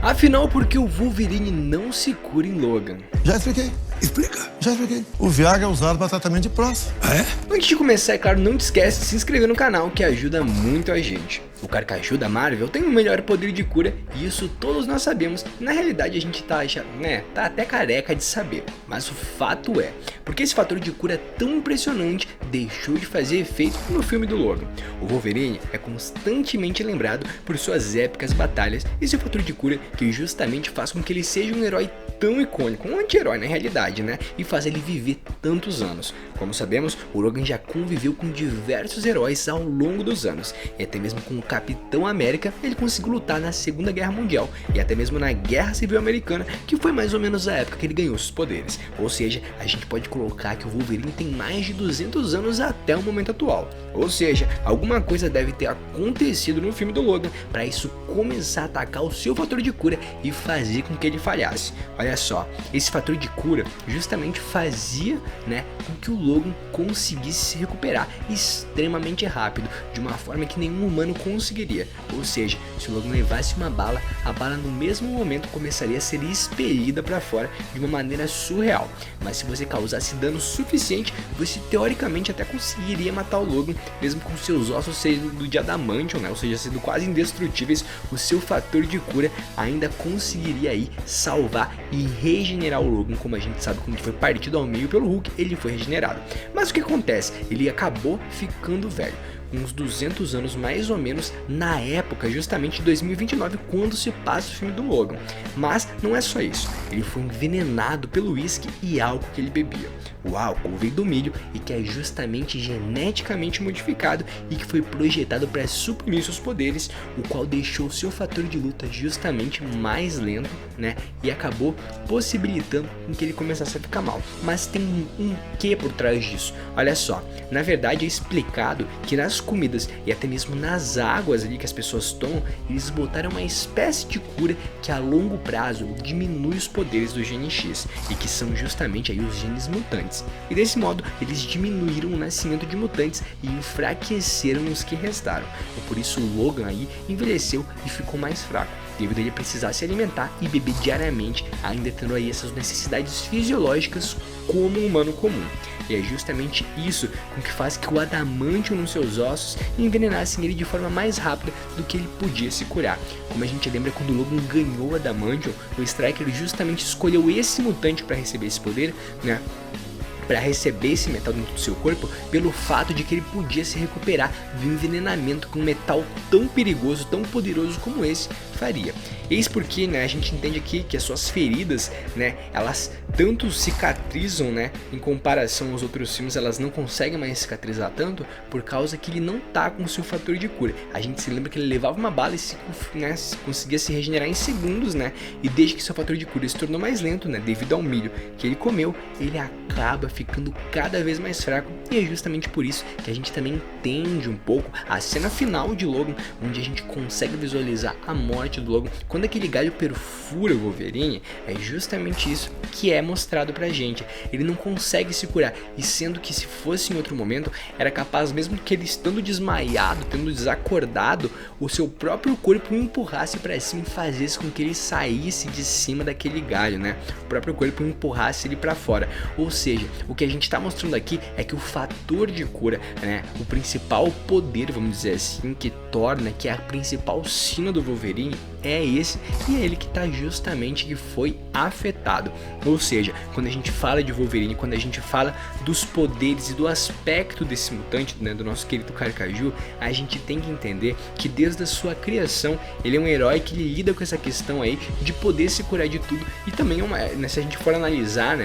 Afinal, por que o Wolverine não se cura em Logan? Já expliquei. Explica. Já expliquei. O Viagra é usado para tratamento de próstata. Ah, é? Antes de começar, é claro, não te esquece de se inscrever no canal, que ajuda muito a gente. O Carcaju da Marvel tem o melhor poder de cura, e isso todos nós sabemos. Na realidade a gente tá até careca de saber, mas o fato é, porque esse fator de cura tão impressionante deixou de fazer efeito no filme do Logan. O Wolverine é constantemente lembrado por suas épicas batalhas e seu fator de cura que justamente faz com que ele seja um herói tão icônico, um anti-herói na realidade, né? E faz ele viver tantos anos. Como sabemos, o Logan já conviveu com diversos heróis ao longo dos anos, e até mesmo com o Capitão América ele conseguiu lutar na Segunda Guerra Mundial e até mesmo na Guerra Civil Americana, que foi mais ou menos a época que ele ganhou seus poderes. Ou seja, a gente pode colocar que o Wolverine tem mais de 200 anos até o momento atual. Ou seja, alguma coisa deve ter acontecido no filme do Logan para isso começar a atacar o seu fator de cura e fazer com que ele falhasse. Olha só, esse fator de cura justamente fazia, com que o Logan conseguisse se recuperar extremamente rápido, de uma forma que nenhum humano conseguiria. Ou seja, se o Logan levasse uma bala, a bala no mesmo momento começaria a ser expelida para fora de uma maneira surreal. Mas se você causasse dano suficiente, você teoricamente até conseguiria matar o Logan, mesmo com seus ossos sendo de adamantium, ou seja, sendo quase indestrutíveis. O seu fator de cura ainda conseguiria aí salvar e regenerar o Logan. Como a gente sabe, quando ele foi partido ao meio pelo Hulk, ele foi regenerado. Mas o que acontece? Ele acabou ficando velho, uns 200 anos mais ou menos, na época justamente de 2029, quando se passa o filme do Logan. Mas não é só isso, ele foi envenenado pelo uísque e álcool que ele bebia. O álcool veio do milho e que é justamente geneticamente modificado e que foi projetado para suprimir seus poderes, o qual deixou seu fator de luta justamente mais lento, e acabou possibilitando que ele começasse a ficar mal. Mas tem um quê por trás disso? Olha só, na verdade é explicado que nas comidas e até mesmo nas águas ali que as pessoas tomam, eles botaram uma espécie de cura que a longo prazo diminui os poderes do gene X, e que são justamente aí os genes mutantes. E desse modo eles diminuíram o nascimento de mutantes e enfraqueceram os que restaram. E por isso o Logan aí envelheceu e ficou mais fraco, devido a ele precisar se alimentar e beber diariamente, ainda tendo aí essas necessidades fisiológicas como um humano comum. E é justamente isso com que faz que o adamantium nos seus ossos envenenasse ele de forma mais rápida do que ele podia se curar. Como a gente lembra, quando o Logan ganhou o adamantium, o Stryker justamente escolheu esse mutante para receber esse poder, para receber esse metal dentro do seu corpo, pelo fato de que ele podia se recuperar do envenenamento que um metal tão perigoso, tão poderoso como esse faria. Eis porque, a gente entende aqui que as suas feridas, elas tanto cicatrizam, em comparação aos outros filmes, elas não conseguem mais cicatrizar tanto, por causa que ele não tá com o seu fator de cura. A gente se lembra que ele levava uma bala e conseguia se regenerar em segundos, e desde que seu fator de cura se tornou mais lento, devido ao milho que ele comeu, ele acaba ficando cada vez mais fraco. E é justamente por isso que a gente também entende um pouco a cena final de Logan, onde a gente consegue visualizar a morte do Logan. Quando aquele galho perfura o Wolverine, é justamente isso que é mostrado pra gente. Ele não consegue se curar, e sendo que se fosse em outro momento, era capaz, mesmo que ele estando desmaiado, tendo desacordado, o seu próprio corpo o empurrasse pra cima e fazesse com que ele saísse de cima daquele galho, O próprio corpo empurrasse ele pra fora. Ou seja, o que a gente tá mostrando aqui é que o fator de cura, o principal poder, vamos dizer assim, que torna, que é a principal sina do Wolverine, é esse, e é ele que tá justamente que foi afetado. Ou seja, quando a gente fala de Wolverine, quando a gente fala dos poderes e do aspecto desse mutante, do nosso querido Carcaju, a gente tem que entender que desde a sua criação, ele é um herói que lida com essa questão aí de poder se curar de tudo. E também, se a gente for analisar,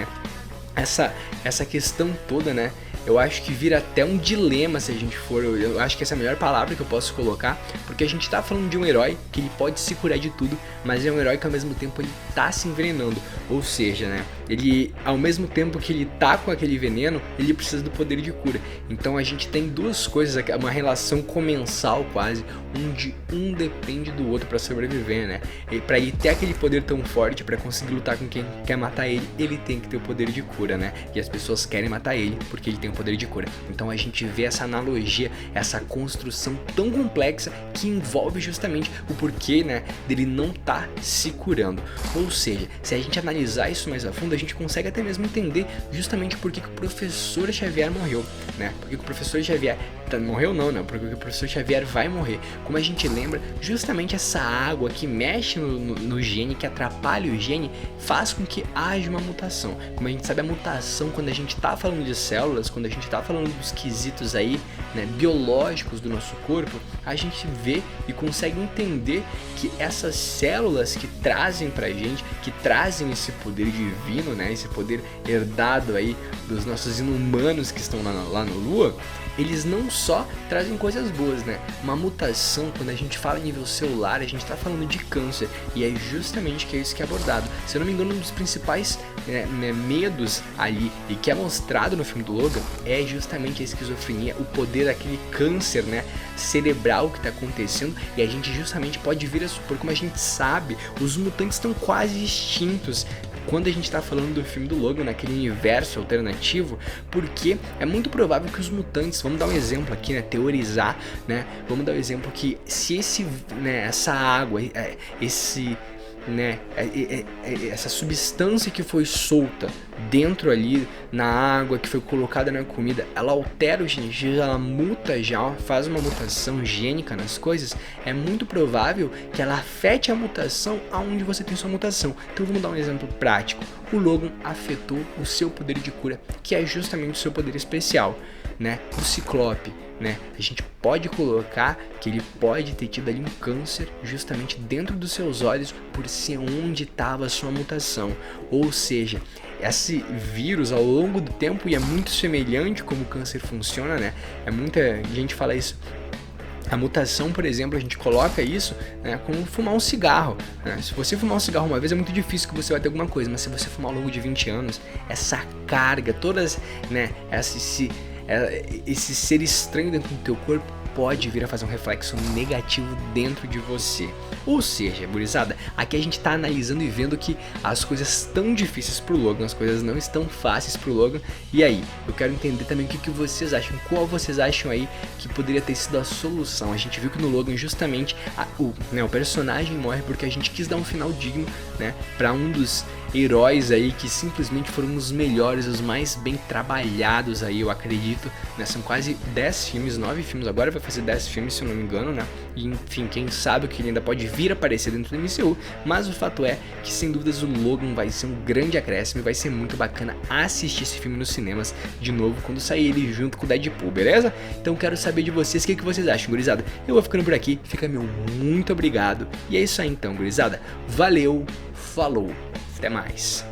essa questão toda, eu acho que vira até um dilema se a gente for, eu acho que essa é a melhor palavra que eu posso colocar, porque a gente tá falando de um herói que ele pode se curar de tudo, mas é um herói que ao mesmo tempo ele tá se envenenando. Ou seja, ele, ao mesmo tempo que ele tá com aquele veneno, ele precisa do poder de cura. Então a gente tem duas coisas, uma relação comensal quase, onde um depende do outro para sobreviver, E para ele ter aquele poder tão forte, para conseguir lutar com quem quer matar ele, ele tem que ter o poder de cura, E as pessoas querem matar ele porque ele tem o poder de cura. Então a gente vê essa analogia, essa construção tão complexa que envolve justamente o porquê, né, dele não tá se curando. Ou seja, se a gente analisar isso mais a fundo, a gente consegue até mesmo entender justamente por que o professor Xavier morreu, né? Por que o professor Xavier morreu não, né? Porque o professor Xavier vai morrer. Como a gente lembra, justamente essa água que mexe no gene, que atrapalha o gene, faz com que haja uma mutação. Como a gente sabe, a mutação, quando a gente tá falando de células, quando a gente tá falando dos quesitos aí, né, biológicos do nosso corpo, a gente vê e consegue entender que essas células que trazem pra gente, que trazem esse poder divino, né, esse poder herdado aí dos nossos inumanos que estão lá no Lua, eles não só trazem coisas boas, né? Uma mutação, quando a gente fala em nível celular, a gente tá falando de câncer, e é justamente que é isso que é abordado. Se eu não me engano, um dos principais medos ali, e que é mostrado no filme do Logan, é justamente a esquizofrenia, o poder daquele câncer, né, cerebral que tá acontecendo, e a gente justamente pode vir a supor, como a gente sabe, os mutantes estão quase extintos quando a gente tá falando do filme do Logan, naquele universo alternativo, porque é muito provável que os mutantes, vamos dar um exemplo aqui, né, teorizar, né, vamos dar um exemplo que se essa água, essa substância que foi solta dentro ali na água, que foi colocada na comida, ela altera o gene, ela muta já, faz uma mutação gênica nas coisas, é muito provável que ela afete a mutação aonde você tem sua mutação. Então vamos dar um exemplo prático. O Logan afetou o seu poder de cura, que é justamente o seu poder especial, né? O Ciclope, né? A gente pode colocar que ele pode ter tido ali um câncer justamente dentro dos seus olhos por ser onde estava a sua mutação. Ou seja, esse vírus ao longo do tempo, e é muito semelhante como o câncer funciona, né? Muita gente fala isso. A mutação, por exemplo, a gente coloca isso, né, como fumar um cigarro, né? Se você fumar um cigarro uma vez, é muito difícil que você vai ter alguma coisa, mas se você fumar ao longo de 20 anos, essa carga, todas, né, esse ser estranho dentro do teu corpo pode vir a fazer um reflexo negativo dentro de você. Ou seja, gurizada, aqui a gente tá analisando e vendo que as coisas estão difíceis pro Logan, as coisas não estão fáceis pro Logan. E aí, eu quero entender também o que vocês acham, qual vocês acham aí que poderia ter sido a solução. A gente viu que no Logan justamente o personagem morre porque a gente quis dar um final digno, né, pra um dos heróis aí que simplesmente foram os melhores, os mais bem trabalhados aí, eu acredito, né? São quase 10 filmes, 9 filmes, agora vai fazer 10 filmes se eu não me engano, né? E enfim, quem sabe que ele ainda pode vir a aparecer dentro do MCU, mas o fato é que sem dúvidas o Logan vai ser um grande acréscimo e vai ser muito bacana assistir esse filme nos cinemas de novo quando sair ele junto com o Deadpool, beleza? Então quero saber de vocês o que vocês acham, gurizada. Eu vou ficando por aqui, fica meu muito obrigado, e é isso aí então, gurizada. Valeu, falou! Até mais.